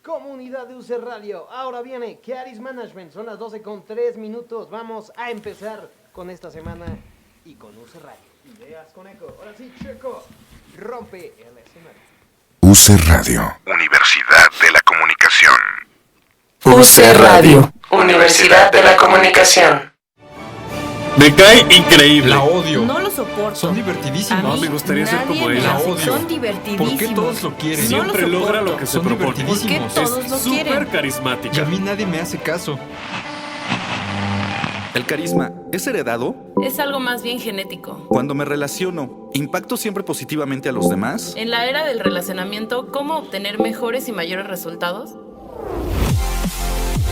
Comunidad de UC Radio, ahora viene Charisma Management, son las 12:03. Vamos a empezar con esta semana y con UC Radio. Ideas con eco. Ahora sí, Checo, rompe el escenario. UC Radio, Universidad de la Comunicación. UC Radio, Universidad de la Comunicación. Me cae increíble. La odio. No lo soporto. Son divertidísimos. Me gustaría ser como él. La odio. Son divertidísimos. ¿Por qué todos lo quieren? Siempre lo logra soporto. lo que se Son propone. divertidísimos. ¿Por qué todos lo quieren? Súper carismática. Y a mí nadie me hace caso. ¿El carisma es heredado? Es algo más bien genético. Cuando me relaciono, ¿impacto siempre positivamente a los demás? En la era del relacionamiento, ¿cómo obtener mejores y mayores resultados?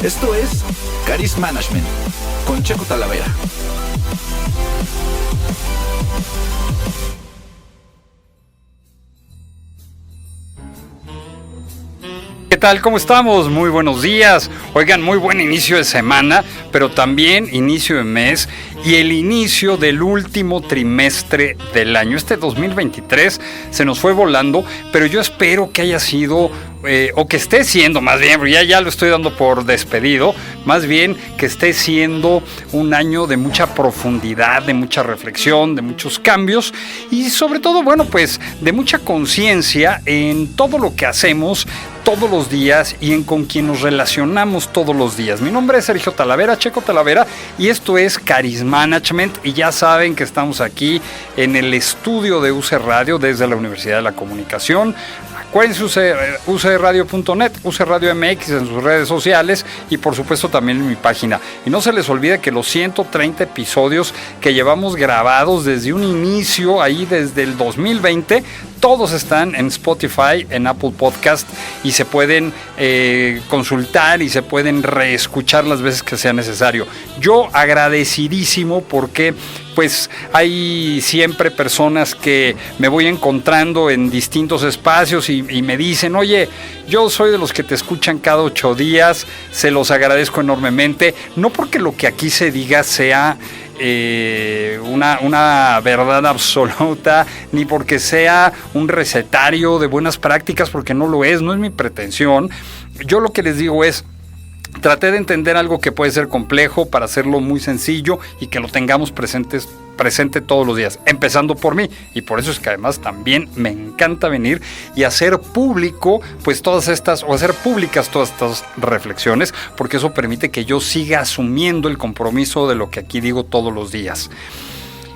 Esto es Charisma Management con Checo Talavera. ¿Qué tal? ¿Cómo estamos? Muy buenos días. Oigan, muy buen inicio de semana, pero también inicio de mes y el inicio del último trimestre del año. Este 2023 se nos fue volando, pero yo espero que haya sido, o que esté siendo más bien, porque ya lo estoy dando por despedido, más bien que esté siendo un año de mucha profundidad, de mucha reflexión, de muchos cambios y sobre todo, bueno, pues de mucha conciencia en todo lo que hacemos todos los días y en con quien nos relacionamos todos los días. Mi nombre es Sergio Talavera, Checo Talavera, y esto es Charisma Management, y ya saben que estamos aquí en el estudio de UC Radio desde la Universidad de la Comunicación. Acuérdense, ucradio.net, UC Radio MX en sus redes sociales y por supuesto también en mi página. Y no se les olvide que los 130 episodios que llevamos grabados desde un inicio, ahí desde el 2020, todos están en Spotify, en Apple Podcast y se pueden consultar y se pueden reescuchar las veces que sea necesario. Yo agradecidísimo porque pues hay siempre personas que me voy encontrando en distintos espacios y me dicen, oye, yo soy de los que te escuchan cada 8 días, se los agradezco enormemente, no porque lo que aquí se diga sea una verdad absoluta, ni porque sea un recetario de buenas prácticas, porque no lo es, no es mi pretensión. Yo lo que les digo es, traté de entender algo que puede ser complejo para hacerlo muy sencillo y que lo tengamos presente todos los días, empezando por mí, y por eso es que además también me encanta venir y hacer público pues todas estas, o hacer públicas todas estas reflexiones, porque eso permite que yo siga asumiendo el compromiso de lo que aquí digo todos los días.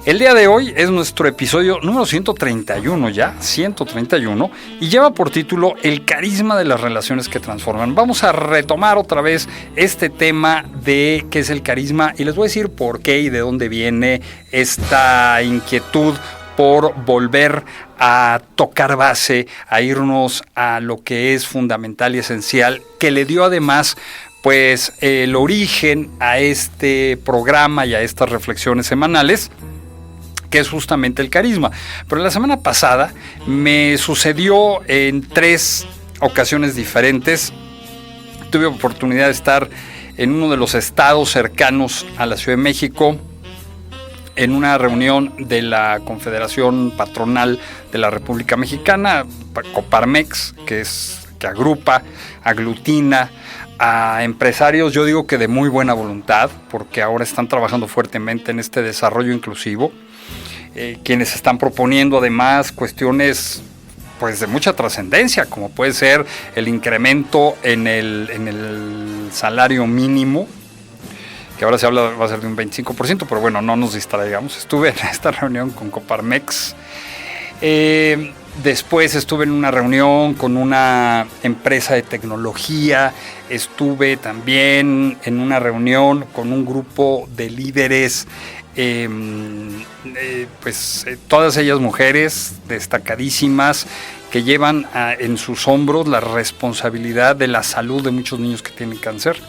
El día de hoy es nuestro episodio número 131 ya, 131, y lleva por título El carisma de las relaciones que transforman. Vamos a retomar otra vez este tema de qué es el carisma y les voy a decir por qué y de dónde viene esta inquietud por volver a tocar base, a irnos a lo que es fundamental y esencial, que le dio además pues el origen a este programa y a estas reflexiones semanales, que es justamente el carisma. Pero la semana pasada me sucedió en 3 ocasiones diferentes. Tuve oportunidad de estar en uno de los estados cercanos a la Ciudad de México, en una reunión de la Confederación Patronal de la República Mexicana, Coparmex, que aglutina a empresarios, yo digo que de muy buena voluntad, porque ahora están trabajando fuertemente en este desarrollo inclusivo. Quienes están proponiendo además cuestiones pues de mucha trascendencia, como puede ser el incremento en el salario mínimo, que ahora se habla va a ser de un 25%, pero bueno, no nos distraigamos. Estuve en esta reunión con Coparmex. Después estuve en una reunión con una empresa de tecnología, estuve también en una reunión con un grupo de líderes, todas ellas mujeres destacadísimas que llevan en sus hombros la responsabilidad de la salud de muchos niños que tienen cáncer.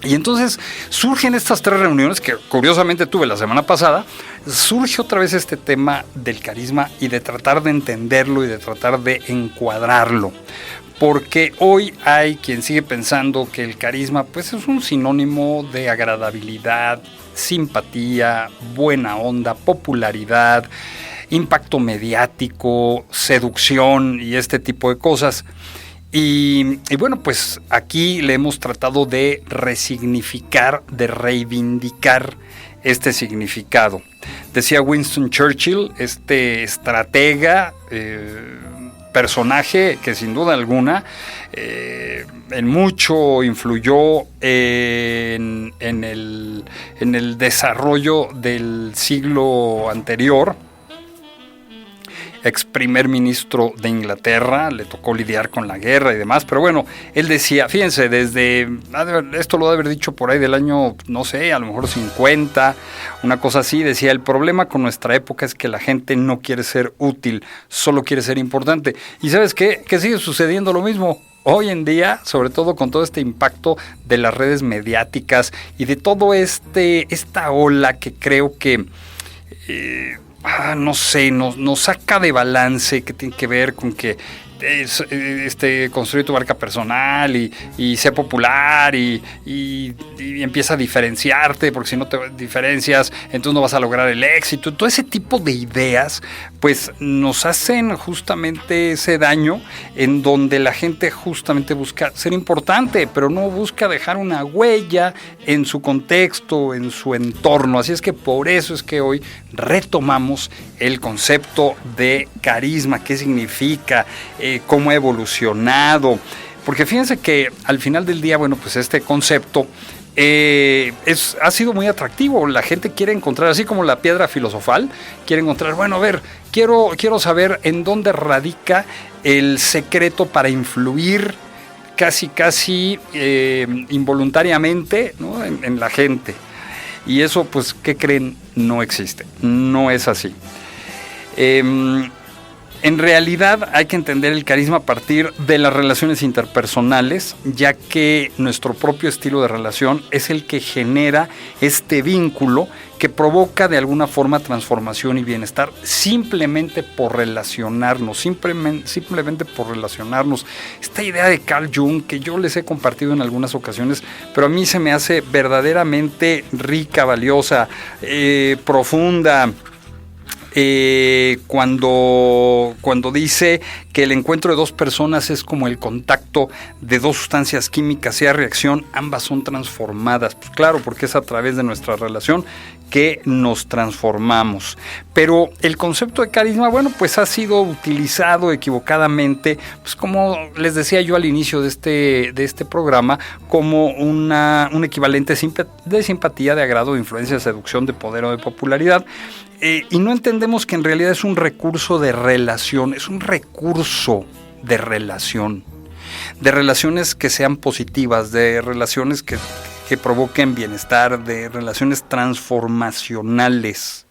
Y entonces surgen estas 3 reuniones que curiosamente tuve la semana pasada. Surge otra vez este tema del carisma y de tratar de entenderlo y de tratar de encuadrarlo. Porque hoy hay quien sigue pensando que el carisma pues es un sinónimo de agradabilidad, simpatía, buena onda, popularidad, impacto mediático, seducción y este tipo de cosas. Y bueno, pues aquí le hemos tratado de resignificar, de reivindicar este significado. Decía Winston Churchill, este estratega, personaje que sin duda alguna en mucho influyó en el desarrollo del siglo anterior. Ex primer ministro de Inglaterra, le tocó lidiar con la guerra y demás, pero bueno, él decía, fíjense, esto lo debe haber dicho por ahí del año, no sé, a lo mejor 50, una cosa así, decía, el problema con nuestra época es que la gente no quiere ser útil, solo quiere ser importante. ¿Y sabes qué? Que sigue sucediendo lo mismo. Hoy en día, sobre todo con todo este impacto de las redes mediáticas y de todo esta ola que creo que no sé, nos saca de balance, que tiene que ver con que construir tu marca personal y ser popular y empieza a diferenciarte, porque si no te diferencias, entonces no vas a lograr el éxito. Todo ese tipo de ideas, pues nos hacen justamente ese daño en donde la gente justamente busca ser importante, pero no busca dejar una huella en su contexto, en su entorno. Así es que por eso es que hoy retomamos el concepto de carisma, qué significa, cómo ha evolucionado, porque fíjense que al final del día, bueno, pues este concepto ha sido muy atractivo. La gente quiere encontrar, así como la piedra filosofal, quiere encontrar, bueno, a ver, quiero saber en dónde radica el secreto para influir casi involuntariamente, ¿no? en la gente. Y eso, pues, ¿qué creen? No existe, no es así. En realidad hay que entender el carisma a partir de las relaciones interpersonales, ya que nuestro propio estilo de relación es el que genera este vínculo que provoca de alguna forma transformación y bienestar simplemente por relacionarnos, simplemente por relacionarnos. Esta idea de Carl Jung, que yo les he compartido en algunas ocasiones, pero a mí se me hace verdaderamente rica, valiosa, profunda. Cuando dice que el encuentro de dos personas es como el contacto de dos sustancias químicas, sea reacción, ambas son transformadas. Pues claro, porque es a través de nuestra relación que nos transformamos. Pero el concepto de carisma, bueno, pues ha sido utilizado equivocadamente, pues como les decía yo al inicio de este programa, como un equivalente de simpatía, de agrado, de influencia, de seducción, de poder o de popularidad. Y no entendemos que en realidad es un recurso de relación, es un recurso de relación, de relaciones que sean positivas, de relaciones que provoquen bienestar, de relaciones transformacionales.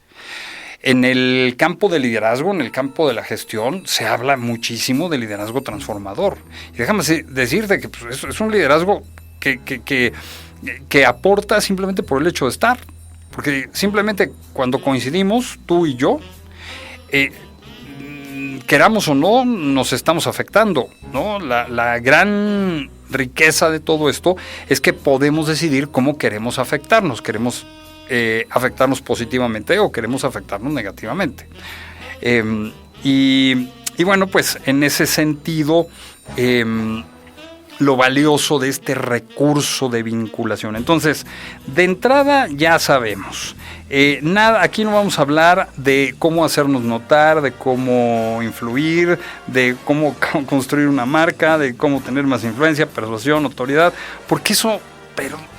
En el campo del liderazgo, en el campo de la gestión, se habla muchísimo de liderazgo transformador. Y déjame decirte que pues, es un liderazgo que aporta simplemente por el hecho de estar. Porque simplemente cuando coincidimos, tú y yo, queramos o no, nos estamos afectando, ¿no? La gran riqueza de todo esto es que podemos decidir cómo queremos afectarnos. Queremos afectarnos positivamente o queremos afectarnos negativamente. Y bueno, pues en ese sentido, lo valioso de este recurso de vinculación. Entonces, de entrada ya sabemos, aquí no vamos a hablar de cómo hacernos notar, de cómo influir, de cómo construir una marca, de cómo tener más influencia, persuasión, autoridad, porque eso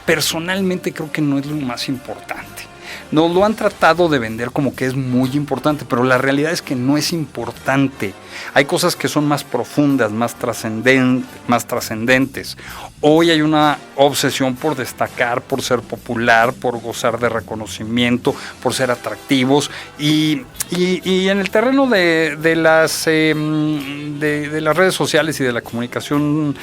personalmente creo que no es lo más importante. Nos lo han tratado de vender como que es muy importante, pero la realidad es que no es importante. Hay cosas que son más profundas, más trascendentes. Hoy hay una obsesión por destacar, por ser popular, por gozar de reconocimiento, por ser atractivos. Y en el terreno de las redes sociales y de la comunicación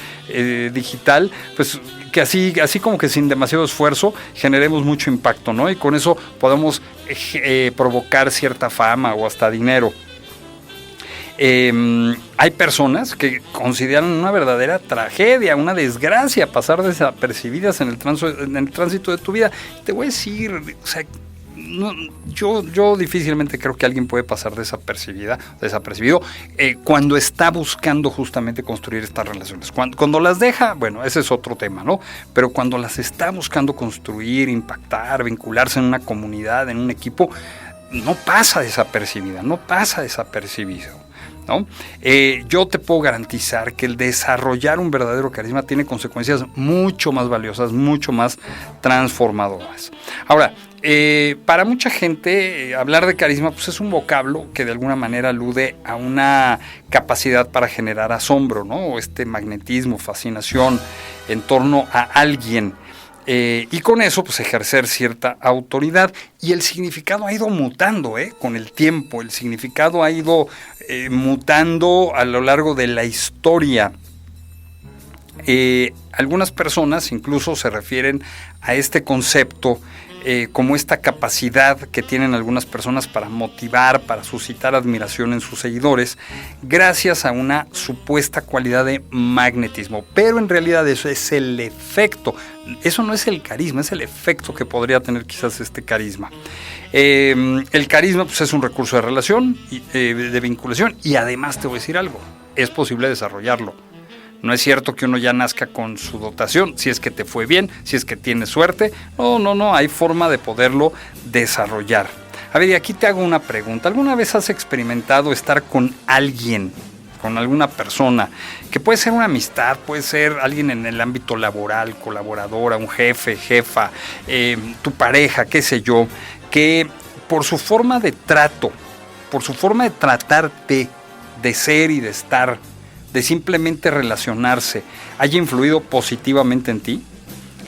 digital, pues que así como que sin demasiado esfuerzo generemos mucho impacto, ¿no? Y con eso podemos provocar cierta fama o hasta dinero. Hay personas que consideran una verdadera tragedia, una desgracia pasar desapercibidas en el tránsito de tu vida. Te voy a decir, o sea, yo difícilmente creo que alguien puede pasar desapercibido cuando está buscando justamente construir estas relaciones. Cuando las deja, bueno, ese es otro tema, ¿no? Pero cuando las está buscando construir, impactar, vincularse en una comunidad, en un equipo, no pasa desapercibido, ¿no? Yo te puedo garantizar que el desarrollar un verdadero carisma tiene consecuencias mucho más valiosas, mucho más transformadoras. Ahora, para mucha gente hablar de carisma pues es un vocablo que de alguna manera alude a una capacidad para generar asombro, ¿no? O este magnetismo, fascinación en torno a alguien. Y con eso pues ejercer cierta autoridad, y el significado ha ido mutando con el tiempo, el significado ha ido mutando a lo largo de la historia. Algunas personas incluso se refieren a este concepto como esta capacidad que tienen algunas personas para motivar, para suscitar admiración en sus seguidores, gracias a una supuesta cualidad de magnetismo. Pero en realidad eso es el efecto, eso no es el carisma, es el efecto que podría tener quizás este carisma. El carisma pues, es un recurso de relación, de vinculación, y además te voy a decir algo, es posible desarrollarlo. No es cierto que uno ya nazca con su dotación, si es que te fue bien, si es que tienes suerte. No, hay forma de poderlo desarrollar. A ver, y aquí te hago una pregunta. ¿Alguna vez has experimentado estar con alguien, con alguna persona, que puede ser una amistad, puede ser alguien en el ámbito laboral, colaboradora, un jefe, jefa, tu pareja, qué sé yo, que por su forma de trato, por su forma de tratarte, de ser y de estar, de simplemente relacionarse, haya influido positivamente en ti?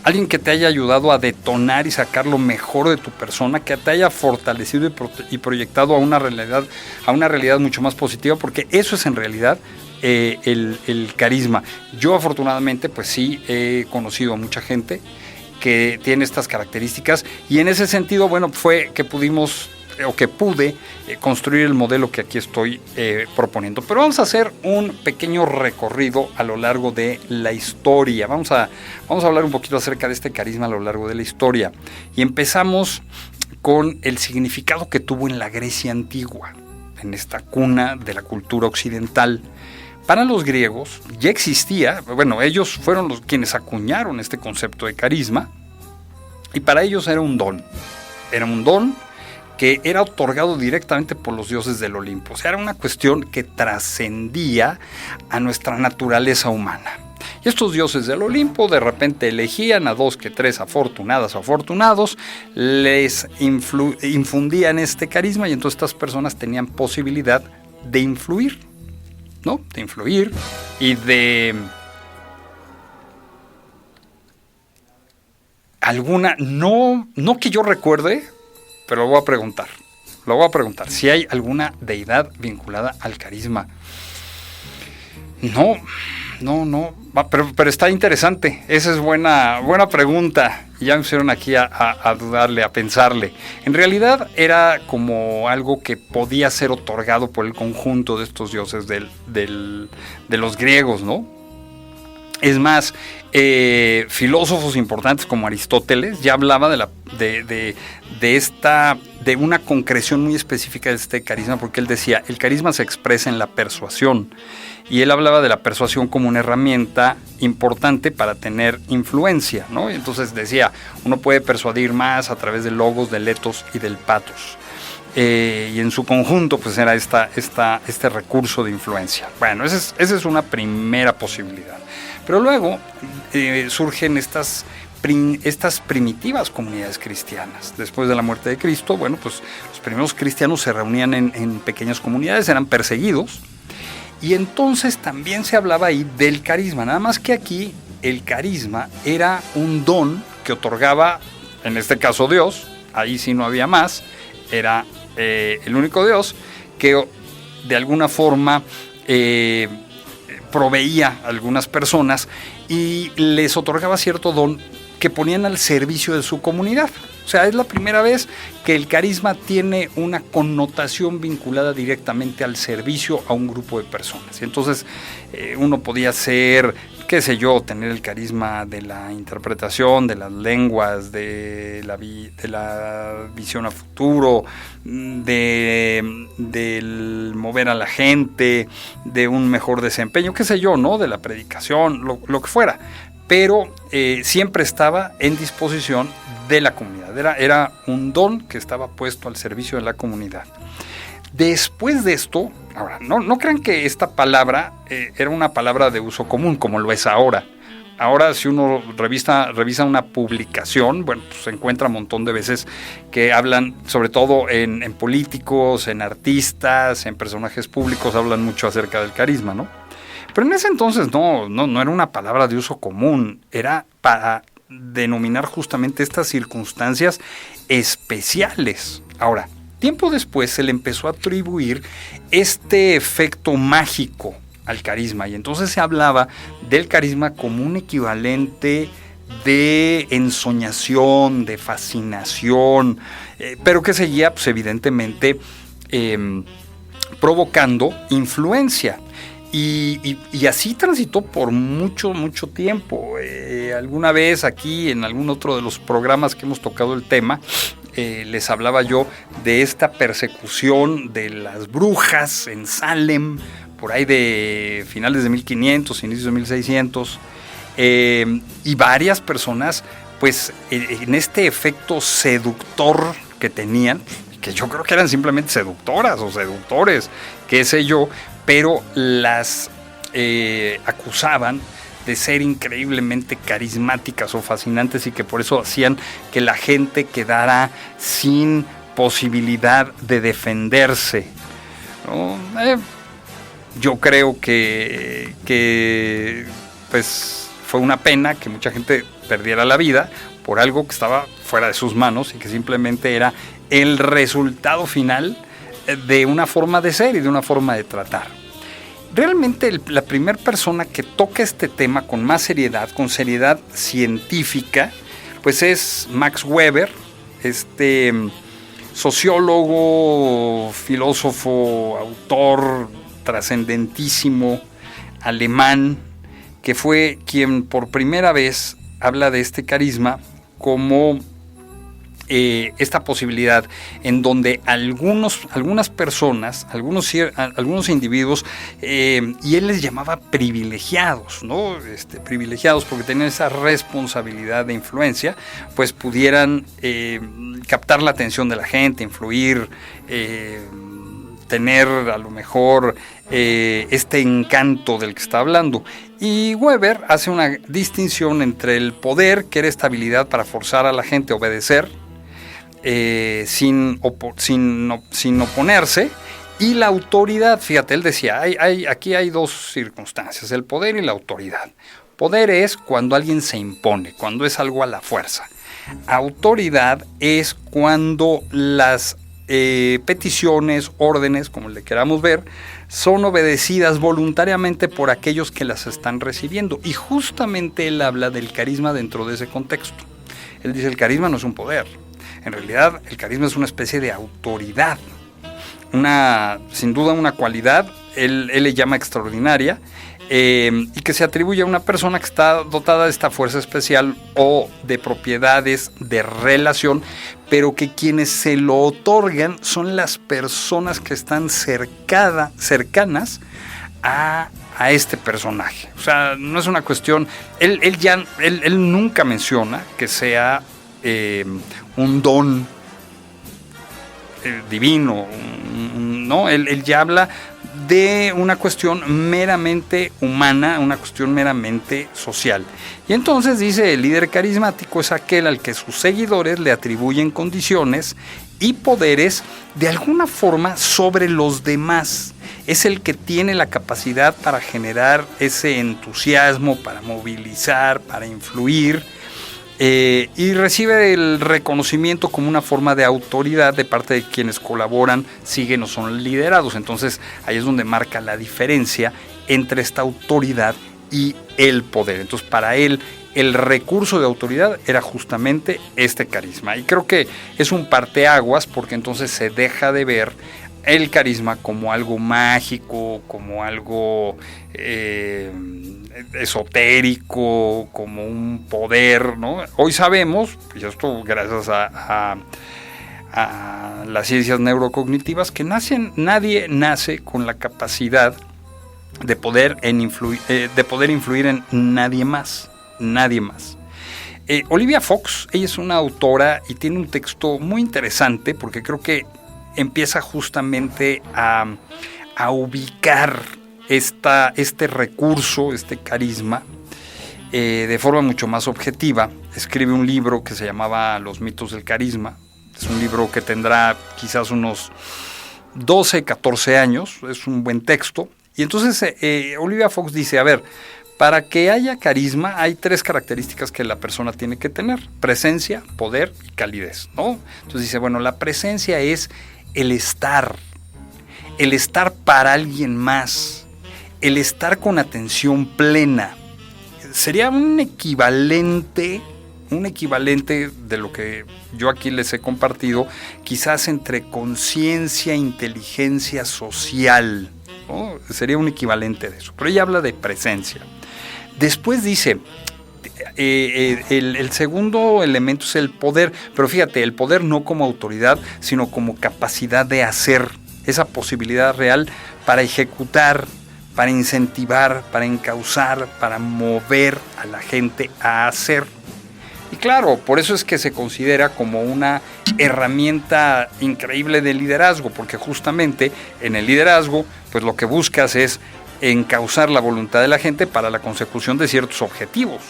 Alguien que te haya ayudado a detonar y sacar lo mejor de tu persona, que te haya fortalecido y proyectado a una realidad mucho más positiva, porque eso es en realidad el carisma. Yo afortunadamente pues sí he conocido a mucha gente que tiene estas características, y en ese sentido, bueno, fue que pude construir el modelo que aquí estoy proponiendo. Pero vamos a hacer un pequeño recorrido a lo largo de la historia. Vamos a hablar un poquito acerca de este carisma a lo largo de la historia. Y empezamos con el significado que tuvo en la Grecia antigua, en esta cuna de la cultura occidental. Para los griegos ya existía, bueno, ellos fueron quienes acuñaron este concepto de carisma, y para ellos era un don. Era un don que era otorgado directamente por los dioses del Olimpo. O sea, era una cuestión que trascendía a nuestra naturaleza humana. Y estos dioses del Olimpo de repente elegían a 2 que 3 afortunadas o afortunados, les infundían este carisma, y entonces estas personas tenían posibilidad de influir, ¿no? De influir y de alguna, no que yo recuerde, pero lo voy a preguntar si hay alguna deidad vinculada al carisma. No, pero está interesante. Esa es buena pregunta. Y ya me pusieron aquí a dudarle, a pensarle. En realidad era como algo que podía ser otorgado por el conjunto de estos dioses de los griegos, ¿no? Es más, filósofos importantes como Aristóteles ya hablaba de una concreción muy específica de este carisma, porque él decía, el carisma se expresa en la persuasión, y él hablaba de la persuasión como una herramienta importante para tener influencia, ¿no? Y entonces decía, uno puede persuadir más a través del logos, del etos y del patos. Y en su conjunto pues era este recurso de influencia. Bueno, esa es una primera posibilidad. Pero luego surgen estas primitivas comunidades cristianas. Después de la muerte de Cristo, bueno, pues los primeros cristianos se reunían en pequeñas comunidades, eran perseguidos, y entonces también se hablaba ahí del carisma. Nada más que aquí el carisma era un don que otorgaba, en este caso Dios, ahí sí no había más, era el único Dios que de alguna forma proveía a algunas personas y les otorgaba cierto don que ponían al servicio de su comunidad. O sea, es la primera vez que el carisma tiene una connotación vinculada directamente al servicio a un grupo de personas. Y entonces uno podía ser qué sé yo, tener el carisma de la interpretación, de las lenguas, de la visión a futuro, del mover a la gente, de un mejor desempeño, qué sé yo, ¿no? De la predicación, lo que fuera. Pero siempre estaba en disposición de la comunidad. Era un don que estaba puesto al servicio de la comunidad. Después de esto, ahora, no crean que esta palabra era una palabra de uso común, como lo es ahora. Ahora, si uno revisa una publicación, bueno, pues se encuentra un montón de veces que hablan, sobre todo en políticos, en artistas, en personajes públicos, hablan mucho acerca del carisma, ¿no? Pero en ese entonces no era una palabra de uso común, era para denominar justamente estas circunstancias especiales. Ahora, tiempo después se le empezó a atribuir este efecto mágico al carisma, y entonces se hablaba del carisma como un equivalente de ensoñación, de fascinación, pero que seguía, pues, evidentemente provocando influencia. Y así transitó por mucho tiempo. Alguna vez aquí, en algún otro de los programas que hemos tocado el tema, les hablaba yo de esta persecución de las brujas en Salem, por ahí de finales de 1500, inicios de 1600, y varias personas, pues, en este efecto seductor que tenían, que yo creo que eran simplemente seductoras o seductores, qué sé yo, pero las acusaban de ser increíblemente carismáticas o fascinantes, y que por eso hacían que la gente quedara sin posibilidad de defenderse, ¿no? Yo creo que pues fue una pena que mucha gente perdiera la vida por algo que estaba fuera de sus manos y que simplemente era el resultado final de una forma de ser y de una forma de tratar. Realmente la primera persona que toca este tema con más seriedad, con seriedad científica, pues es Max Weber, este sociólogo, filósofo, autor trascendentísimo alemán, que fue quien por primera vez habla de este carisma como esta posibilidad en donde algunas personas, algunos individuos, y él les llamaba privilegiados, ¿no? Privilegiados porque tenían esa responsabilidad de influencia, pues pudieran captar la atención de la gente, influir, tener a lo mejor este encanto del que está hablando. Y Weber hace una distinción entre el poder, que era estabilidad para forzar a la gente a obedecer, sin oponerse, y la autoridad. Fíjate, él decía, aquí hay dos circunstancias, el poder y la autoridad. Poder es cuando alguien se impone, cuando es algo a la fuerza. Autoridad es cuando las peticiones, órdenes, como le queramos ver, son obedecidas voluntariamente por aquellos que las están recibiendo. Y justamente él habla del carisma dentro de ese contexto. Él dice, el carisma no es un poder. En realidad, el carisma es una especie de autoridad, sin duda una cualidad, él le llama extraordinaria, y que se atribuye a una persona que está dotada de esta fuerza especial o de propiedades de relación, pero que quienes se lo otorgan son las personas que están cercanas a este personaje. O sea, no es una cuestión, él nunca menciona que sea un don divino, ¿no? Él ya habla de una cuestión meramente humana, una cuestión meramente social. Y entonces dice, el líder carismático es aquel al que sus seguidores le atribuyen condiciones y poderes de alguna forma sobre los demás. Es el que tiene la capacidad para generar ese entusiasmo, para movilizar, para influir, y recibe el reconocimiento como una forma de autoridad de parte de quienes colaboran, siguen o son liderados. Entonces ahí es donde marca la diferencia entre esta autoridad y el poder. Entonces para él el recurso de autoridad era justamente este carisma, y creo que es un parteaguas, porque entonces se deja de ver el carisma como algo mágico, como algo esotérico, como un poder, ¿no? Hoy sabemos, y esto gracias a las ciencias neurocognitivas, que nadie nace con la capacidad de poder influir en nadie más. Olivia Fox, ella es una autora y tiene un texto muy interesante porque creo que empieza justamente a ubicar este recurso, este carisma, de forma mucho más objetiva. Escribe un libro que se llamaba Los mitos del carisma. Es un libro que tendrá quizás unos 12, 14 años. Es un buen texto. Y entonces Olivia Fox dice, a ver, para que haya carisma hay 3 características que la persona tiene que tener: presencia, poder y calidez, ¿no? Entonces dice, bueno, la presencia es el estar para alguien más, el estar con atención plena. Sería un equivalente de lo que yo aquí les he compartido, quizás entre conciencia e inteligencia social, ¿no? Sería un equivalente de eso, pero ella habla de presencia. Después dice, el segundo elemento es el poder, pero fíjate, el poder no como autoridad, sino como capacidad de hacer, esa posibilidad real para ejecutar, para incentivar, para encauzar, para mover a la gente a hacer. Y claro, por eso es que se considera como una herramienta increíble de liderazgo, porque justamente en el liderazgo, pues lo que buscas es encauzar la voluntad de la gente para la consecución de ciertos objetivos.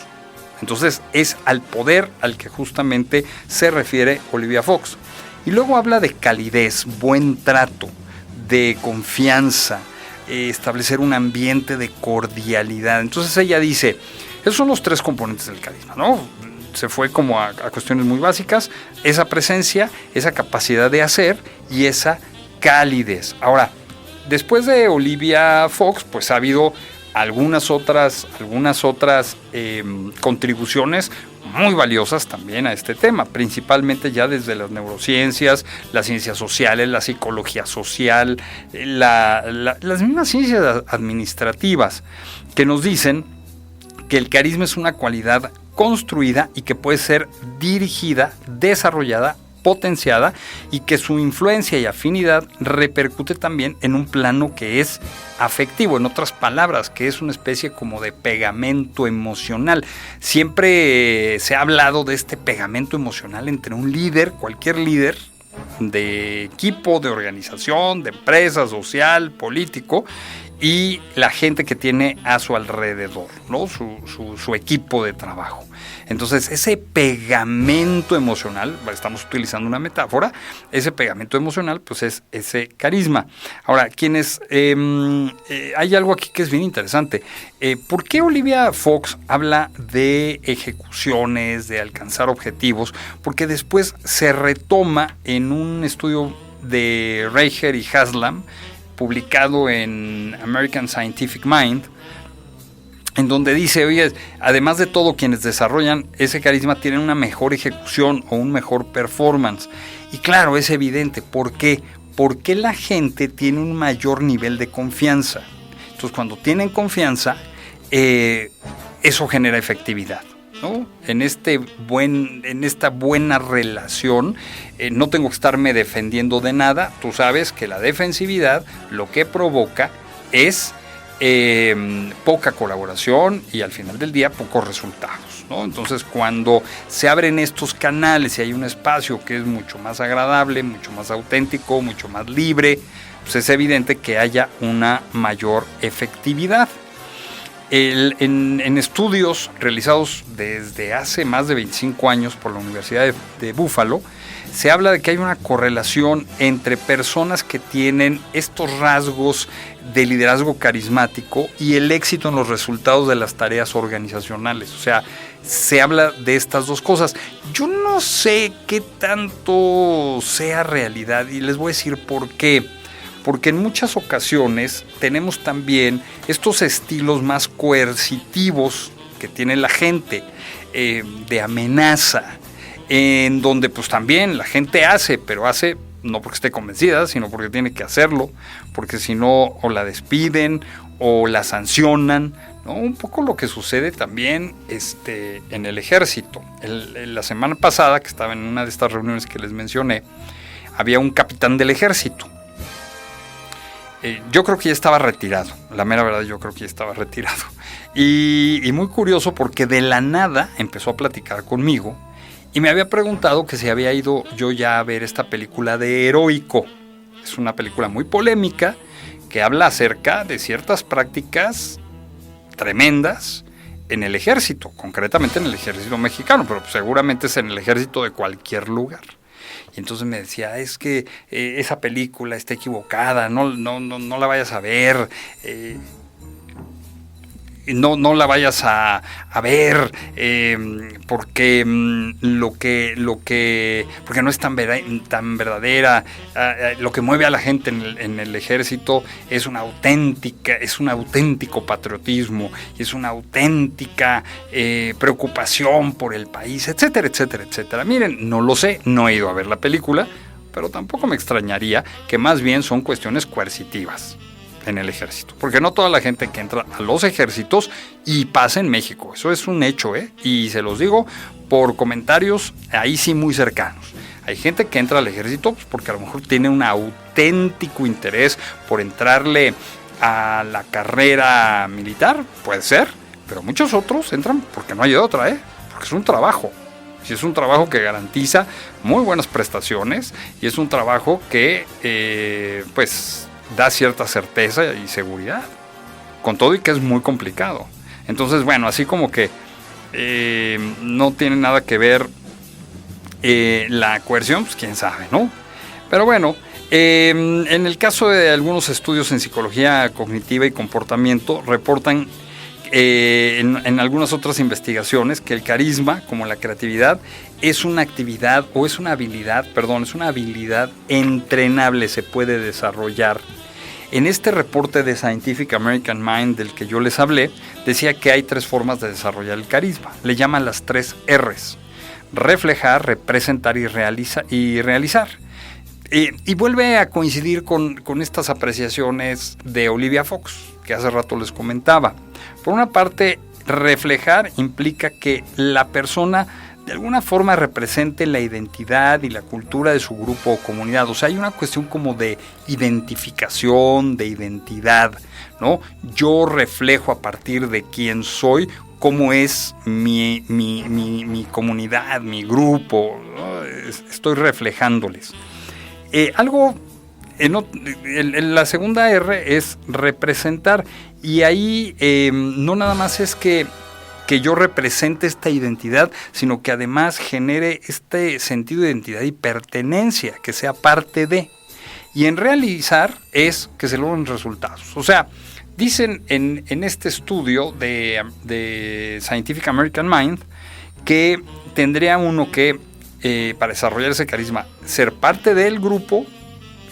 Entonces es al poder al que justamente se refiere Olivia Fox. Y luego habla de calidez, buen trato, de confianza, establecer un ambiente de cordialidad. Entonces ella dice, esos son los 3 componentes del carisma, ¿no? Se fue como a cuestiones muy básicas: esa presencia, esa capacidad de hacer y esa calidez. Ahora, después de Olivia Fox, pues ha habido algunas otras contribuciones muy valiosas también a este tema, principalmente ya desde las neurociencias, las ciencias sociales, la psicología social, las mismas ciencias administrativas, que nos dicen que el carisma es una cualidad construida y que puede ser dirigida, desarrollada, potenciada, y que su influencia y afinidad repercute también en un plano que es afectivo, en otras palabras, que es una especie como de pegamento emocional. Siempre se ha hablado de este pegamento emocional entre un líder, cualquier líder de equipo, de organización, de empresa, social, político, y la gente que tiene a su alrededor, ¿no? Su equipo de trabajo. Entonces, ese pegamento emocional, estamos utilizando una metáfora, ese pegamento emocional, pues es ese carisma. Ahora, hay algo aquí que es bien interesante. ¿Por qué Olivia Fox habla de ejecuciones, de alcanzar objetivos? Porque después se retoma en un estudio de Reicher y Haslam, publicado en American Scientific Mind, en donde dice, oye, además de todo, quienes desarrollan ese carisma tienen una mejor ejecución o un mejor performance. Y claro, es evidente. ¿Por qué? Porque la gente tiene un mayor nivel de confianza. Entonces, cuando tienen confianza, eso genera efectividad, ¿no? En esta buena relación, no tengo que estarme defendiendo de nada. Tú sabes que la defensividad lo que provoca es poca colaboración y al final del día pocos resultados, ¿no? Entonces, cuando se abren estos canales y hay un espacio que es mucho más agradable, mucho más auténtico, mucho más libre, pues es evidente que haya una mayor efectividad. En estudios realizados desde hace más de 25 años por la Universidad de Buffalo, se habla de que hay una correlación entre personas que tienen estos rasgos de liderazgo carismático y el éxito en los resultados de las tareas organizacionales. O sea, se habla de estas dos cosas. Yo no sé qué tanto sea realidad y les voy a decir por qué. Porque en muchas ocasiones tenemos también estos estilos más coercitivos que tiene la gente, de amenaza, en donde pues también la gente hace, pero hace no porque esté convencida, sino porque tiene que hacerlo, porque si no o la despiden o la sancionan, ¿no? Un poco lo que sucede también en el ejército. La semana pasada, que estaba en una de estas reuniones que les mencioné, había un capitán del ejército. Yo creo que ya estaba retirado, la mera verdad yo creo que ya estaba retirado. Y muy curioso porque de la nada empezó a platicar conmigo y me había preguntado que si había ido yo ya a ver esta película de Heroico. Es una película muy polémica que habla acerca de ciertas prácticas tremendas en el ejército, concretamente en el ejército mexicano, pero seguramente es en el ejército de cualquier lugar. Y entonces me decía, es que esa película está equivocada, no la vayas a ver, no la vayas a ver, porque porque no es tan verdadera. Lo que mueve a la gente en el ejército es un auténtico patriotismo, y es una auténtica preocupación por el país, etcétera, etcétera, etcétera. Miren, no lo sé, no he ido a ver la película, pero tampoco me extrañaría que más bien son cuestiones coercitivas en el ejército, porque no toda la gente que entra a los ejércitos y pasa en México, eso es un hecho, y se los digo por comentarios ahí sí muy cercanos. Hay gente que entra al ejército pues, porque a lo mejor tiene un auténtico interés por entrarle a la carrera militar, puede ser, pero muchos otros entran porque no hay otra, porque es un trabajo. Y es un trabajo que garantiza muy buenas prestaciones y es un trabajo que pues da cierta certeza y seguridad, con todo y que es muy complicado. Entonces, bueno, así como que no tiene nada que ver la coerción, pues quién sabe, ¿no? Pero bueno, en el caso de algunos estudios en psicología cognitiva y comportamiento, reportan en algunas otras investigaciones que el carisma, como la creatividad, es una actividad o es una habilidad entrenable, se puede desarrollar. En este reporte de Scientific American Mind del que yo les hablé, decía que hay 3 formas de desarrollar el carisma. Le llaman las 3 R's: reflejar, representar y realizar. Y vuelve a coincidir con estas apreciaciones de Olivia Fox, que hace rato les comentaba. Por una parte, reflejar implica que la persona de alguna forma represente la identidad y la cultura de su grupo o comunidad. O sea, hay una cuestión como de identificación, de identidad, ¿no? Yo reflejo a partir de quién soy, cómo es mi comunidad, mi grupo, ¿no? Estoy reflejándoles. La segunda R es representar, y ahí no nada más es que yo represente esta identidad, sino que además genere este sentido de identidad y pertenencia, que sea parte de. Y en realizar es que se logren resultados. O sea, dicen en este estudio de Scientific American Mind que tendría uno que, para desarrollar ese carisma, ser parte del grupo,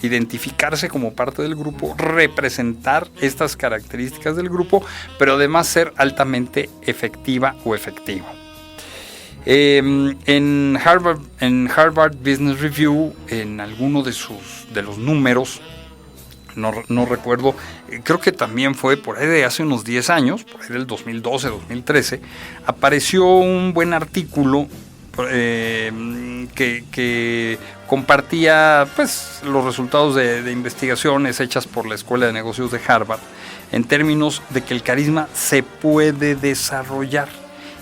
identificarse como parte del grupo, representar estas características del grupo, pero además ser altamente efectiva o efectivo. En Harvard Business Review, en alguno de los números, no recuerdo, creo que también fue por ahí de hace unos 10 años, por ahí del 2012, 2013, apareció un buen artículo que compartía pues los resultados de investigaciones hechas por la Escuela de Negocios de Harvard en términos de que el carisma se puede desarrollar.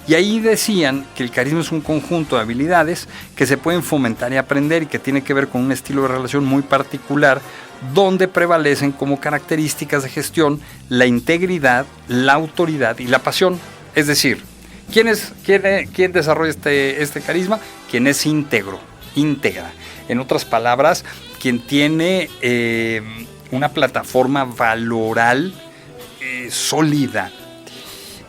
Y ahí decían que el carisma es un conjunto de habilidades que se pueden fomentar y aprender, y que tiene que ver con un estilo de relación muy particular, donde prevalecen como características de gestión la integridad, la autoridad y la pasión. Es decir, ¿quién desarrolla este carisma? Quien es íntegra. En otras palabras, quien tiene una plataforma valoral sólida.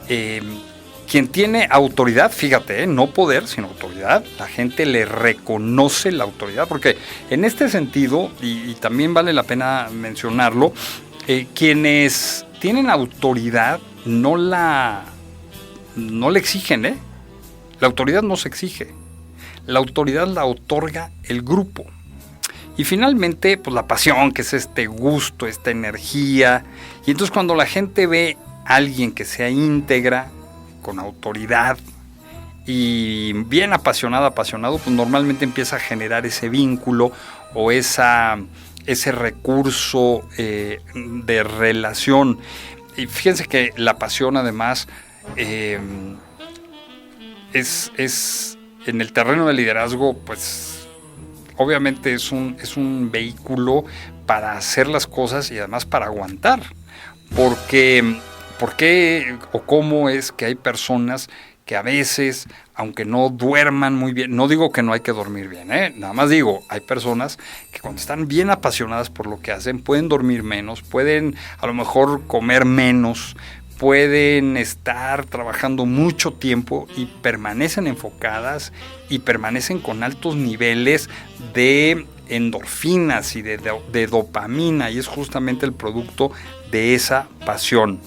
Quien tiene autoridad, fíjate, no poder, sino autoridad, la gente le reconoce la autoridad, porque en este sentido, y también vale la pena mencionarlo, quienes tienen autoridad no la exigen, La autoridad no se exige, la autoridad la otorga el grupo. Y finalmente, pues la pasión, que es este gusto, esta energía. Y entonces cuando la gente ve a alguien que sea íntegra, con autoridad y bien apasionado, pues normalmente empieza a generar ese vínculo o ese recurso de relación. Y fíjense que la pasión además es en el terreno del liderazgo, pues obviamente es un vehículo para hacer las cosas y además para aguantar. Porque, ¿por qué o cómo es que hay personas que a veces, aunque no duerman muy bien, no digo que no hay que dormir bien, nada más digo, hay personas que cuando están bien apasionadas por lo que hacen, pueden dormir menos, pueden a lo mejor comer menos, pueden estar trabajando mucho tiempo y permanecen enfocadas y permanecen con altos niveles de endorfinas y de dopamina, y es justamente el producto de esa pasión.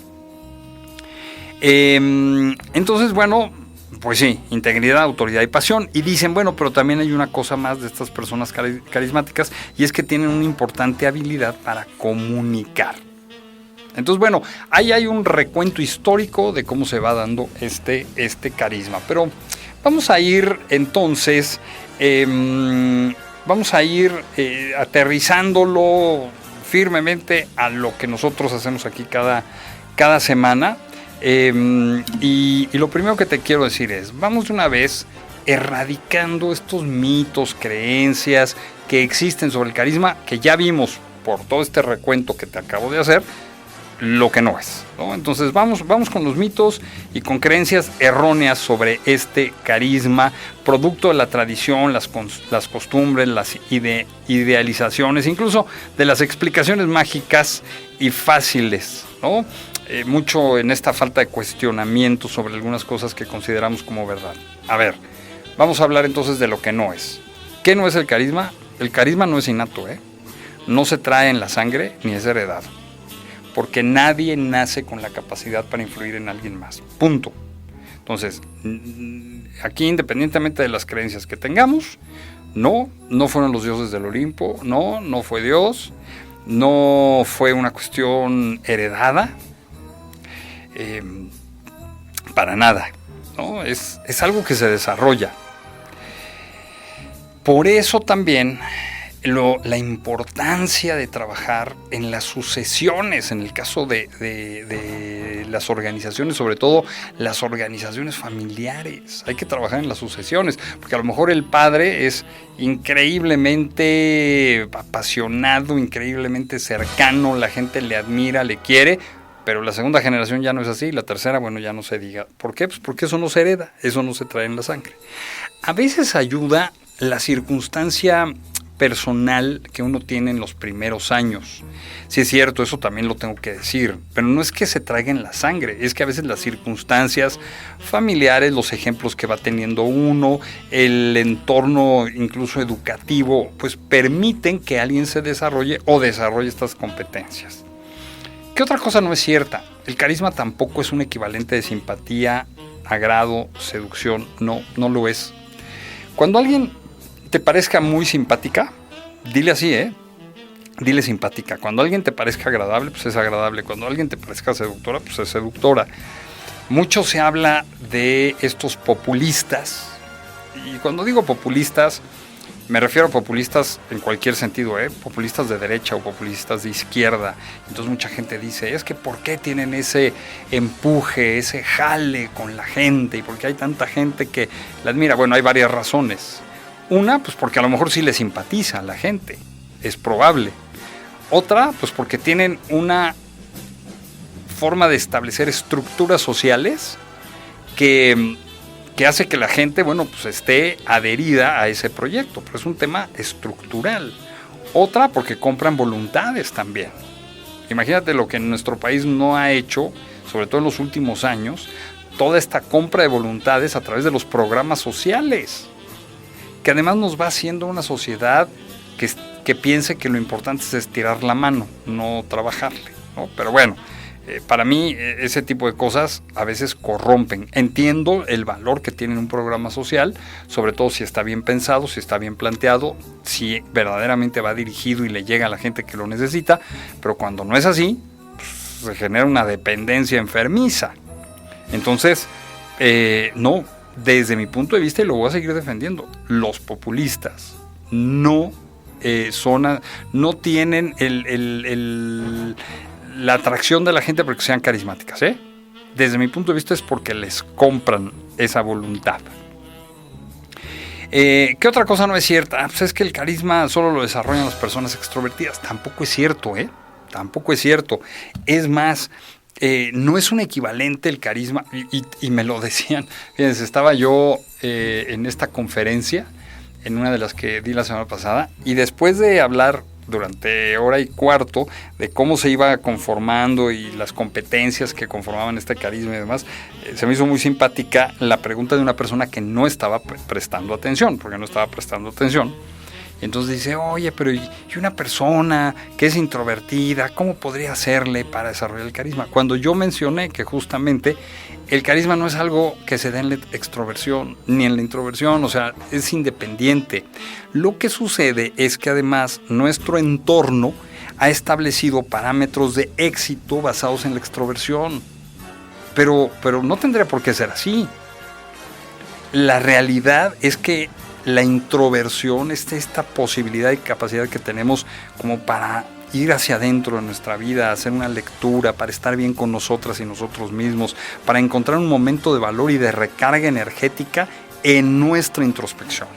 Entonces, bueno, pues sí, integridad, autoridad y pasión. Y dicen, bueno, pero también hay una cosa más de estas personas carismáticas, y es que tienen una importante habilidad para comunicar. Entonces, bueno, ahí hay un recuento histórico de cómo se va dando este carisma. Pero vamos a ir entonces, aterrizándolo firmemente a lo que nosotros hacemos aquí cada semana. Y lo primero que te quiero decir es, vamos de una vez erradicando estos mitos, creencias que existen sobre el carisma, que ya vimos por todo este recuento que te acabo de hacer, lo que no es, ¿no? Entonces vamos con los mitos y con creencias erróneas sobre este carisma, producto de la tradición, las costumbres, las idealizaciones, incluso de las explicaciones mágicas y fáciles, ¿no? Mucho en esta falta de cuestionamiento sobre algunas cosas que consideramos como verdad. A ver, vamos a hablar entonces de lo que no es. ¿Qué no es el carisma? El carisma no es innato, no se trae en la sangre ni es heredado, porque nadie nace con la capacidad para influir en alguien más. Punto. Entonces, aquí independientemente de las creencias que tengamos, no fueron los dioses del Olimpo, no fue Dios, no fue una cuestión heredada, para nada, ¿no? Es algo que se desarrolla. Por eso también la importancia de trabajar en las sucesiones, en el caso de las organizaciones, sobre todo las organizaciones familiares. Hay que trabajar en las sucesiones, porque a lo mejor el padre es increíblemente apasionado, increíblemente cercano, la gente le admira, le quiere, pero la segunda generación ya no es así, la tercera, bueno, ya no se diga. ¿Por qué? Pues porque eso no se hereda, eso no se trae en la sangre. A veces ayuda la circunstancia personal que uno tiene en los primeros años. Sí es cierto, eso también lo tengo que decir, pero no es que se traiga en la sangre, es que a veces las circunstancias familiares, los ejemplos que va teniendo uno, el entorno incluso educativo, pues permiten que alguien se desarrolle o desarrolle estas competencias. ¿Qué otra cosa no es cierta? El carisma tampoco es un equivalente de simpatía, agrado, seducción, no lo es. Cuando alguien te parezca muy simpática, dile así, dile simpática. Cuando alguien te parezca agradable, pues es agradable. Cuando alguien te parezca seductora, pues es seductora. Mucho se habla de estos populistas, y cuando digo populistas, me refiero a populistas en cualquier sentido, populistas de derecha o populistas de izquierda. Entonces mucha gente dice, es que ¿por qué tienen ese empuje, ese jale con la gente? ¿Y por qué hay tanta gente que la admira? Bueno, hay varias razones. Una, pues porque a lo mejor sí le simpatiza a la gente, es probable. Otra, pues porque tienen una forma de establecer estructuras sociales que hace que la gente, bueno, pues esté adherida a ese proyecto, pero es un tema estructural. Otra, porque compran voluntades también. Imagínate lo que en nuestro país no ha hecho, sobre todo en los últimos años, toda esta compra de voluntades a través de los programas sociales, que además nos va haciendo una sociedad que piense que lo importante es estirar la mano, no trabajarle, ¿no? Pero bueno, Para mí, ese tipo de cosas a veces corrompen. Entiendo el valor que tiene un programa social, sobre todo si está bien pensado, si está bien planteado, si verdaderamente va dirigido y le llega a la gente que lo necesita, pero cuando no es así, pues, se genera una dependencia enfermiza. Entonces, no, desde mi punto de vista, y lo voy a seguir defendiendo, los populistas no tienen la atracción de la gente porque sean carismáticas, ¿eh? Desde mi punto de vista es porque les compran esa voluntad. ¿Qué otra cosa no es cierta? Pues es que el carisma solo lo desarrollan las personas extrovertidas. Tampoco es cierto, ¿eh? Tampoco es cierto. Es más, no es un equivalente el carisma, y me lo decían. Fíjense, estaba yo en esta conferencia, en una de las que di la semana pasada, y después de hablar durante hora y cuarto de cómo se iba conformando y las competencias que conformaban este carisma y demás, se me hizo muy simpática la pregunta de una persona que no estaba prestando atención, porque no estaba prestando atención. Y entonces dice, oye, pero ¿y una persona que es introvertida, cómo podría hacerle para desarrollar el carisma? Cuando yo mencioné que justamente el carisma no es algo que se dé en la extroversión ni en la introversión, o sea, es independiente. Lo que sucede es que además nuestro entorno ha establecido parámetros de éxito basados en la extroversión, pero no tendría por qué ser así. La realidad es que la introversión es esta posibilidad y capacidad que tenemos como para ir hacia adentro de nuestra vida, hacer una lectura, para estar bien con nosotras y nosotros mismos, para encontrar un momento de valor y de recarga energética en nuestra introspección.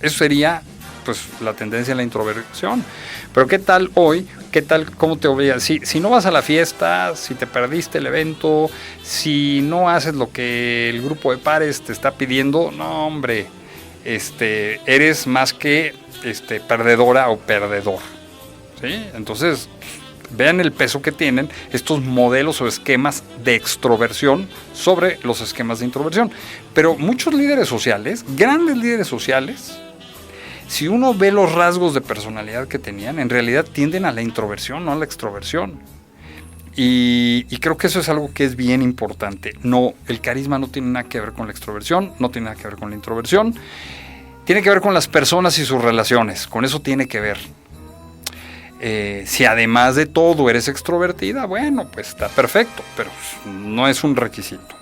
Eso sería, pues, la tendencia a la introversión. Pero ¿qué tal hoy? ¿Qué tal? ¿Cómo te obligas? Si no vas a la fiesta, si te perdiste el evento, si no haces lo que el grupo de pares te está pidiendo, no, hombre, eres más que perdedora o perdedor, ¿sí? Entonces, vean el peso que tienen estos modelos o esquemas de extroversión sobre los esquemas de introversión. Pero muchos líderes sociales, grandes líderes sociales, si uno ve los rasgos de personalidad que tenían, en realidad tienden a la introversión, no a la extroversión. Y creo que eso es algo que es bien importante. No, el carisma no tiene nada que ver con la extroversión, no tiene nada que ver con la introversión. Tiene que ver con las personas y sus relaciones, con eso tiene que ver. Si además de todo eres extrovertida, bueno, pues está perfecto, pero no es un requisito.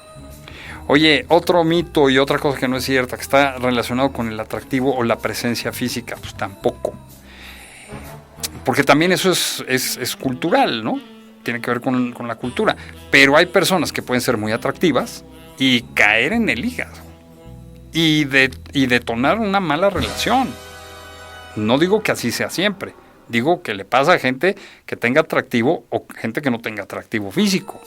Oye, otro mito y otra cosa que no es cierta, que está relacionado con el atractivo o la presencia física, pues tampoco. Porque también eso es cultural, ¿no? Tiene que ver con la cultura. Pero hay personas que pueden ser muy atractivas y caer en el hígado y detonar una mala relación. No digo que así sea siempre. Digo que le pasa a gente que tenga atractivo o gente que no tenga atractivo físico.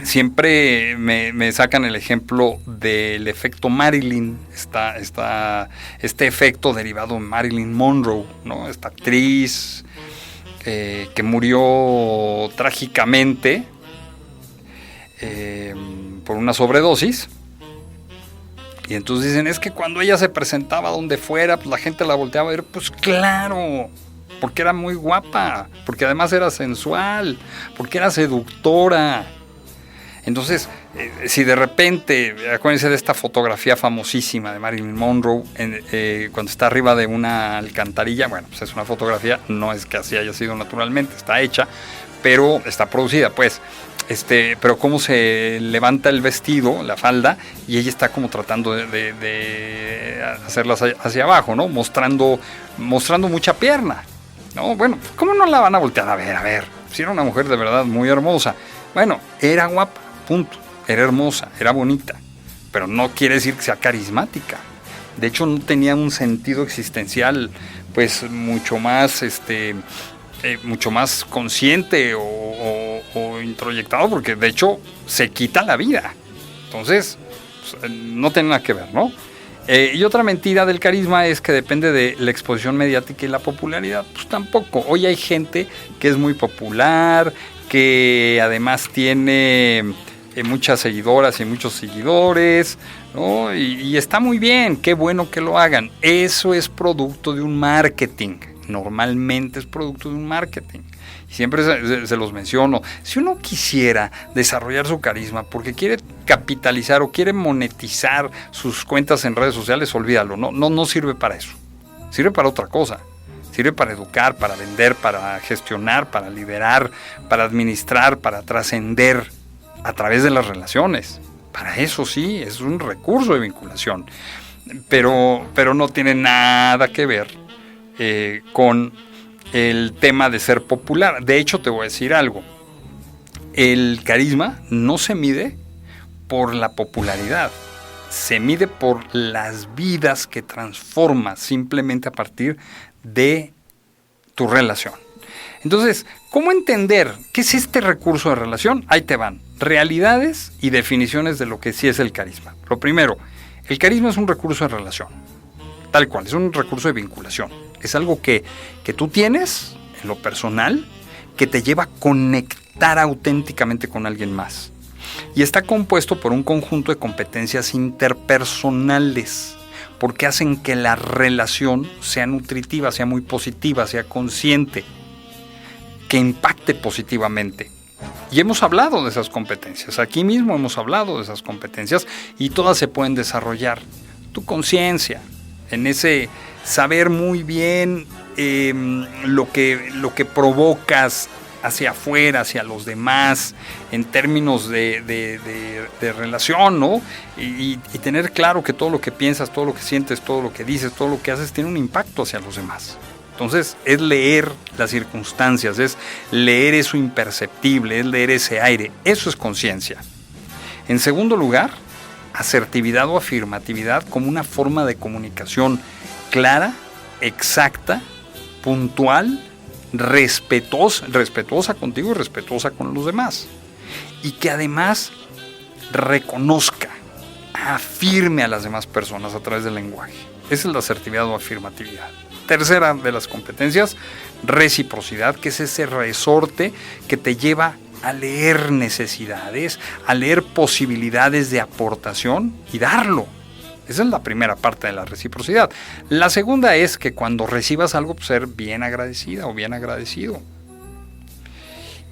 Siempre me sacan el ejemplo del efecto Marilyn, este efecto derivado de Marilyn Monroe, ¿no? Esta actriz que murió trágicamente por una sobredosis. Y entonces dicen, es que cuando ella se presentaba donde fuera, pues la gente la volteaba a ver. Pues claro, porque era muy guapa, porque además era sensual, porque era seductora. Entonces, si de repente, acuérdense de esta fotografía famosísima de Marilyn Monroe, cuando está arriba de una alcantarilla, bueno, pues es una fotografía, no es que así haya sido naturalmente, está hecha, pero está producida, pues. Pero cómo se levanta el vestido, la falda, y ella está como tratando de hacerlas hacia abajo, ¿no? Mostrando mucha pierna, ¿no? Bueno, ¿cómo no la van a voltear a ver? Si era una mujer de verdad muy hermosa. Bueno, era guapa, punto. Era hermosa, era bonita, pero no quiere decir que sea carismática. De hecho, no tenía un sentido existencial, pues, mucho más consciente o introyectado, porque de hecho se quita la vida. Entonces, pues, no tiene nada que ver, ¿no? Y otra mentira del carisma es que depende de la exposición mediática y la popularidad. Pues tampoco. Hoy hay gente que es muy popular, que además tiene muchas seguidoras y muchos seguidores, ¿no? Y está muy bien, qué bueno que lo hagan. Eso es producto de un marketing Normalmente es producto de un marketing. Y siempre se los menciono. Si uno quisiera desarrollar su carisma porque quiere capitalizar o quiere monetizar sus cuentas en redes sociales, olvídalo. No sirve para eso. Sirve para otra cosa. Sirve para educar, para vender, para gestionar, para liderar, para administrar, para trascender a través de las relaciones. Para eso sí, es un recurso de vinculación. Pero no tiene nada que ver con el tema de ser popular. De hecho, te voy a decir algo. El carisma no se mide por la popularidad. Se mide por las vidas que transformas simplemente a partir de tu relación. Entonces, ¿cómo entender qué es este recurso de relación? Ahí te van. Realidades y definiciones de lo que sí es el carisma. Lo primero, el carisma es un recurso de relación. Tal cual, es un recurso de vinculación. Es algo que tú tienes en lo personal que te lleva a conectar auténticamente con alguien más. Y está compuesto por un conjunto de competencias interpersonales, porque hacen que la relación sea nutritiva, sea muy positiva, sea consciente, que impacte positivamente. Y hemos hablado de esas competencias, aquí mismo hemos hablado de esas competencias y todas se pueden desarrollar. Tu conciencia, en ese saber muy bien lo que provocas hacia afuera, hacia los demás, en términos de relación, ¿no? Y tener claro que todo lo que piensas, todo lo que sientes, todo lo que dices, todo lo que haces tiene un impacto hacia los demás. Entonces es leer las circunstancias, es leer eso imperceptible, es leer ese aire. Eso es conciencia. En segundo lugar, asertividad o afirmatividad como una forma de comunicación clara, exacta, puntual, respetuosa contigo y respetuosa con los demás. Y que además reconozca, afirme a las demás personas a través del lenguaje. Esa es la asertividad o afirmatividad. Tercera de las competencias, reciprocidad, que es ese resorte que te lleva a leer necesidades, a leer posibilidades de aportación y darlo. Esa es la primera parte de la reciprocidad. La segunda es que cuando recibas algo, pues, ser bien agradecida o bien agradecido.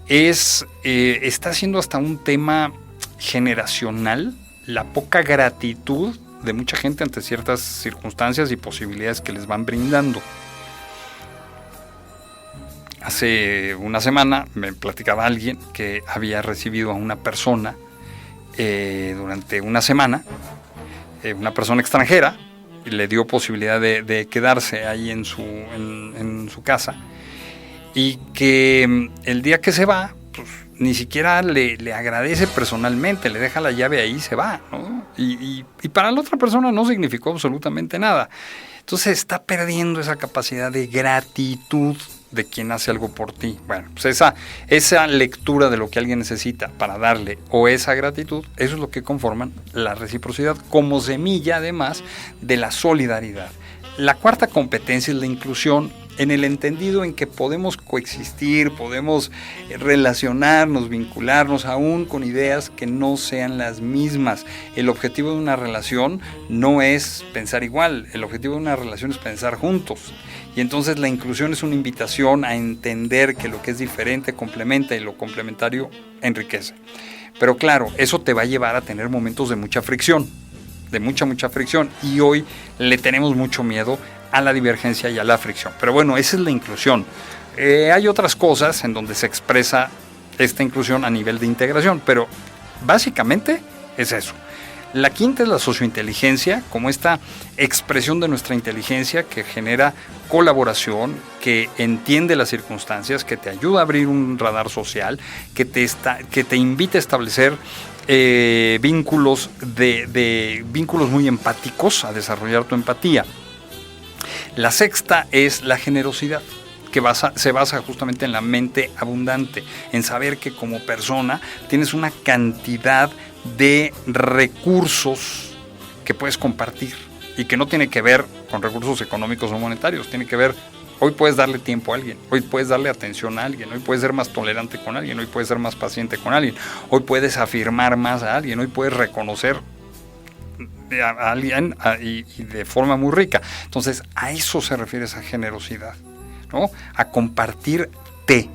Está siendo hasta un tema generacional la poca gratitud de mucha gente ante ciertas circunstancias y posibilidades que les van brindando. Hace una semana me platicaba alguien que había recibido a una persona durante una semana, una persona extranjera, y le dio posibilidad de quedarse ahí en su casa, y que el día que se va, pues, ni siquiera le agradece personalmente, le deja la llave ahí y se va, ¿no? Y para la otra persona no significó absolutamente nada. Entonces está perdiendo esa capacidad de gratitud de quien hace algo por ti. Bueno, pues esa lectura de lo que alguien necesita para darle, o esa gratitud, eso es lo que conforman la reciprocidad como semilla, además, de la solidaridad. La cuarta competencia es la inclusión, en el entendido en que podemos coexistir, podemos relacionarnos, vincularnos aún con ideas que no sean las mismas. El objetivo de una relación no es pensar igual, el objetivo de una relación es pensar juntos. Y entonces la inclusión es una invitación a entender que lo que es diferente complementa y lo complementario enriquece. Pero claro, eso te va a llevar a tener momentos de mucha fricción, mucha fricción. Y hoy le tenemos mucho miedo a la divergencia y a la fricción. Pero bueno, esa es la inclusión. Hay otras cosas en donde se expresa esta inclusión a nivel de integración, pero básicamente es eso. La quinta es la sociointeligencia, como esta expresión de nuestra inteligencia que genera colaboración, que entiende las circunstancias, que te ayuda a abrir un radar social, que te invita a establecer vínculos vínculos muy empáticos, a desarrollar tu empatía. La sexta es la generosidad, que se basa justamente en la mente abundante, en saber que como persona tienes una cantidad de recursos que puedes compartir y que no tiene que ver con recursos económicos o monetarios, tiene que ver, hoy puedes darle tiempo a alguien, hoy puedes darle atención a alguien, hoy puedes ser más tolerante con alguien, hoy puedes ser más paciente con alguien, hoy puedes afirmar más a alguien, hoy puedes reconocer a alguien y de forma muy rica. Entonces, a eso se refiere esa generosidad. ¿no? A compartirte.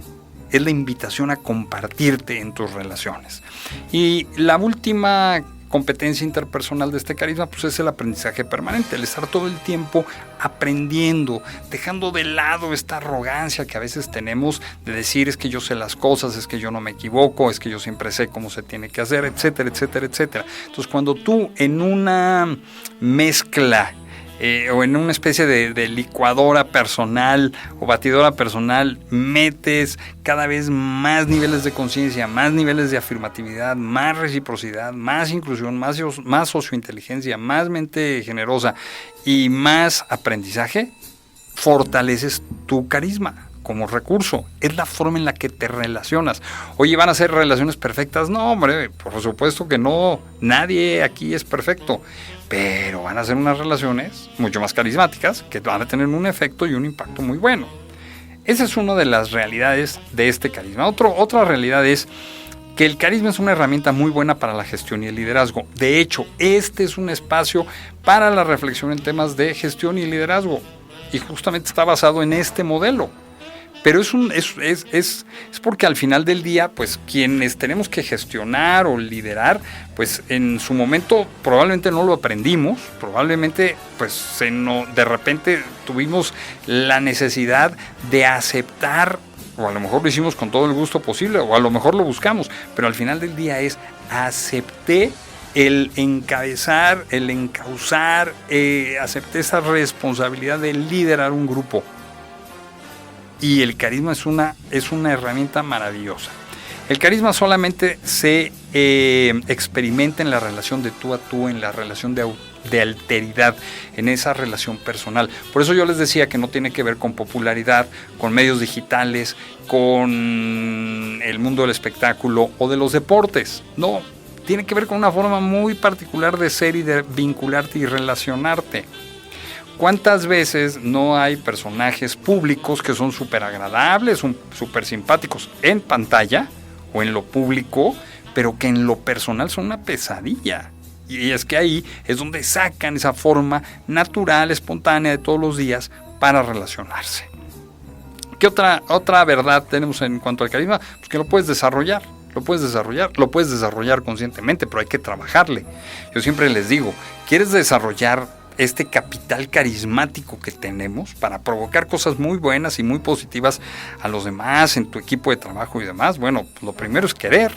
Es la invitación a compartirte en tus relaciones. Y la última competencia interpersonal de este carisma, pues es el aprendizaje permanente, el estar todo el tiempo aprendiendo, dejando de lado esta arrogancia que a veces tenemos de decir es que yo sé las cosas, es que yo no me equivoco, es que yo siempre sé cómo se tiene que hacer, etcétera, etcétera, etcétera. Entonces, cuando tú en una mezcla o en una especie de licuadora personal o batidora personal metes cada vez más niveles de conciencia, más niveles de afirmatividad, más reciprocidad, más inclusión, más sociointeligencia, más mente generosa y más aprendizaje, fortaleces tu carisma como recurso. Es la forma en la que te relacionas. Oye, ¿van a ser relaciones perfectas? No, hombre, por supuesto que no. Nadie aquí es perfecto. Pero van a ser unas relaciones mucho más carismáticas que van a tener un efecto y un impacto muy bueno. Esa es una de las realidades de este carisma. Otra realidad es que el carisma es una herramienta muy buena para la gestión y el liderazgo. De hecho, este es un espacio para la reflexión en temas de gestión y liderazgo. Y justamente está basado en este modelo. Pero es porque al final del día, pues quienes tenemos que gestionar o liderar, pues en su momento probablemente no lo aprendimos, probablemente pues de repente tuvimos la necesidad de aceptar, o a lo mejor lo hicimos con todo el gusto posible, o a lo mejor lo buscamos, pero al final del día acepté el encabezar, el encauzar, acepté esa responsabilidad de liderar un grupo. Y el carisma es una herramienta maravillosa. El carisma solamente se experimenta en la relación de tú a tú, en la relación de alteridad, en esa relación personal. Por eso yo les decía que no tiene que ver con popularidad, con medios digitales, con el mundo del espectáculo o de los deportes. No, tiene que ver con una forma muy particular de ser y de vincularte y relacionarte. ¿Cuántas veces no hay personajes públicos que son súper agradables, súper simpáticos en pantalla o en lo público, pero que en lo personal son una pesadilla? Y es que ahí es donde sacan esa forma natural, espontánea de todos los días para relacionarse. ¿Qué otra verdad tenemos en cuanto al carisma? Pues que lo puedes desarrollar conscientemente, pero hay que trabajarle. Yo siempre les digo, ¿quieres desarrollar este capital carismático que tenemos para provocar cosas muy buenas y muy positivas a los demás, en tu equipo de trabajo y demás? Bueno, pues lo primero es querer.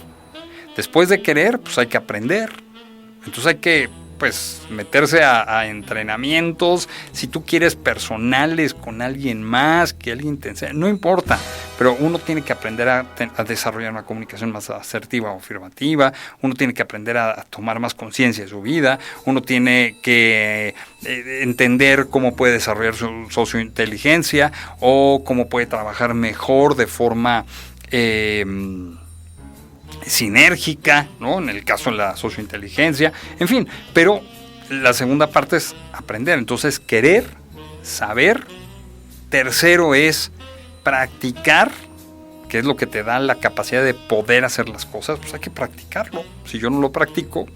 Después de querer, pues hay que aprender. Entonces hay que meterse a entrenamientos, si tú quieres personales con alguien más, que alguien te enseñe, no importa, pero uno tiene que aprender a desarrollar una comunicación más asertiva o afirmativa, uno tiene que aprender a tomar más conciencia de su vida, uno tiene que entender cómo puede desarrollar su sociointeligencia o cómo puede trabajar mejor de forma sinérgica, ¿no? En el caso de la sociointeligencia, en fin, pero la segunda parte es aprender. Entonces, querer, saber. Tercero es practicar, que es lo que te da la capacidad de poder hacer las cosas. Pues hay que practicarlo. Si yo no lo practico,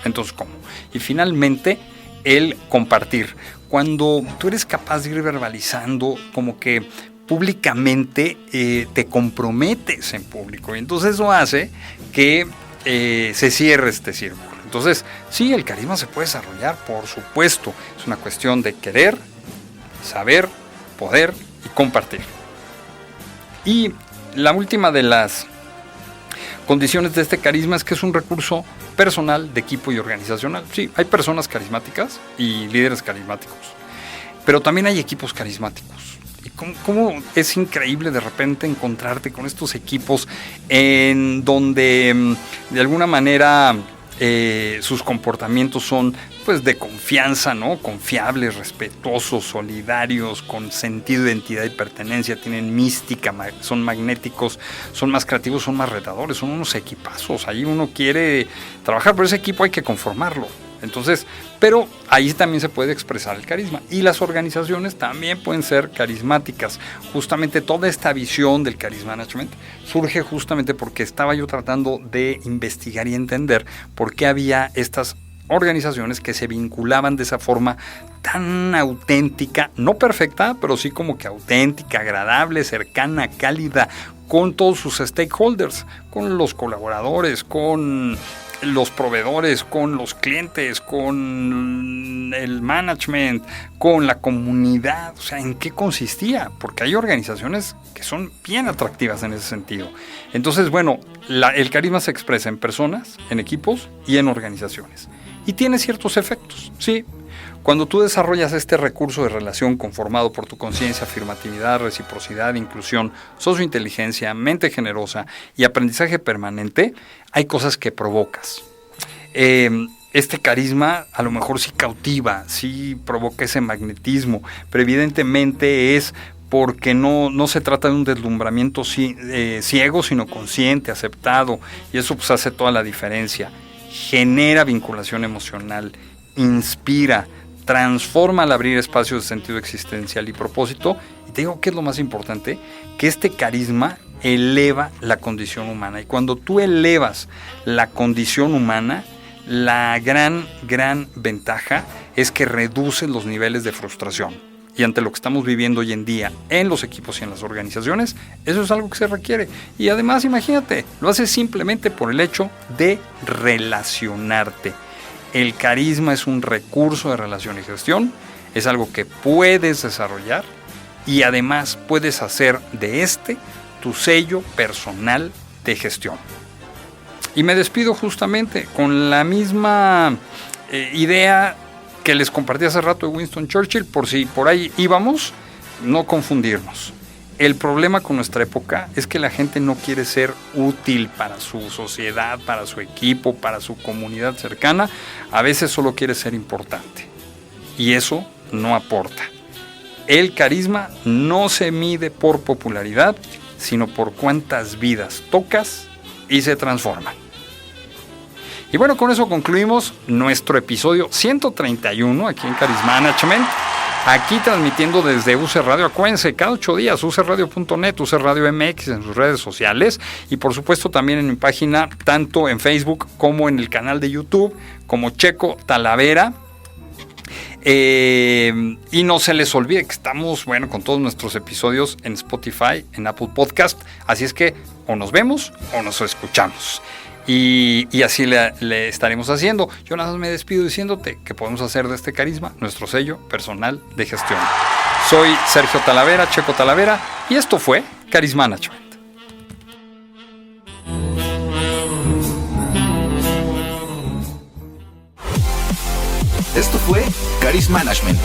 entonces ¿cómo? Y finalmente, el compartir. Cuando tú eres capaz de ir verbalizando, como que públicamente te comprometes en público, y entonces eso hace que se cierre este círculo. Entonces, sí, el carisma se puede desarrollar, por supuesto. Es una cuestión de querer, saber, poder y compartir. Y la última de las condiciones de este carisma es que es un recurso personal, de equipo y organizacional. Sí, hay personas carismáticas y líderes carismáticos, pero también hay equipos carismáticos. Y cómo es increíble de repente encontrarte con estos equipos en donde de alguna manera sus comportamientos son pues de confianza, ¿no? Confiables, respetuosos, solidarios, con sentido de identidad y pertenencia, tienen mística, son magnéticos, son más creativos, son más retadores, son unos equipazos. Ahí uno quiere trabajar, pero ese equipo hay que conformarlo. Entonces, pero ahí también se puede expresar el carisma. Y las organizaciones también pueden ser carismáticas. Justamente toda esta visión del carisma management surge justamente porque estaba yo tratando de investigar y entender por qué había estas organizaciones que se vinculaban de esa forma tan auténtica, no perfecta, pero sí como que auténtica, agradable, cercana, cálida, con todos sus stakeholders, con los colaboradores, con los proveedores, con los clientes, con el management, con la comunidad. O sea, ¿en qué consistía? Porque hay organizaciones que son bien atractivas en ese sentido. Entonces, bueno, el carisma se expresa en personas, en equipos y en organizaciones. Y tiene ciertos efectos, sí. Cuando tú desarrollas este recurso de relación conformado por tu conciencia, afirmatividad, reciprocidad, inclusión, sociointeligencia, mente generosa y aprendizaje permanente, hay cosas que provocas. Este carisma a lo mejor sí cautiva, sí provoca ese magnetismo, pero evidentemente es porque no se trata de un deslumbramiento ciego, sino consciente, aceptado, y eso pues hace toda la diferencia. Genera vinculación emocional, inspira, transforma al abrir espacios de sentido existencial y propósito. Y te digo que es lo más importante, que este carisma eleva la condición humana. Y cuando tú elevas la condición humana, la gran ventaja es que reduces los niveles de frustración. Y ante lo que estamos viviendo hoy en día en los equipos y en las organizaciones, eso es algo que se requiere. Y además, imagínate, lo haces simplemente por el hecho de relacionarte. El carisma es un recurso de relación y gestión, es algo que puedes desarrollar y además puedes hacer de tu sello personal de gestión. Y me despido justamente con la misma idea que les compartí hace rato de Winston Churchill, por si por ahí íbamos, no confundirnos. El problema con nuestra época es que la gente no quiere ser útil para su sociedad, para su equipo, para su comunidad cercana. A veces solo quiere ser importante. Y eso no aporta. El carisma no se mide por popularidad, sino por cuántas vidas tocas y se transforman. Y bueno, con eso concluimos nuestro episodio 131 aquí en Charisma Management. Aquí transmitiendo desde UC Radio. Acuérdense, cada 8 días, ucradio.net, UC Radio MX en sus redes sociales. Y por supuesto también en mi página, tanto en Facebook como en el canal de YouTube, como Checo Talavera. Y no se les olvide que estamos, bueno, con todos nuestros episodios en Spotify, en Apple Podcast. Así es que o nos vemos o nos escuchamos. Y así le estaremos haciendo. Yo nada más me despido diciéndote que podemos hacer de este carisma nuestro sello personal de gestión. Soy Sergio Talavera, Checo Talavera, y esto fue Charisma Management. Esto fue Charisma Management.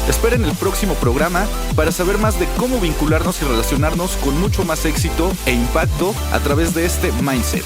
Esperen el próximo programa para saber más de cómo vincularnos y relacionarnos con mucho más éxito e impacto a través de este mindset.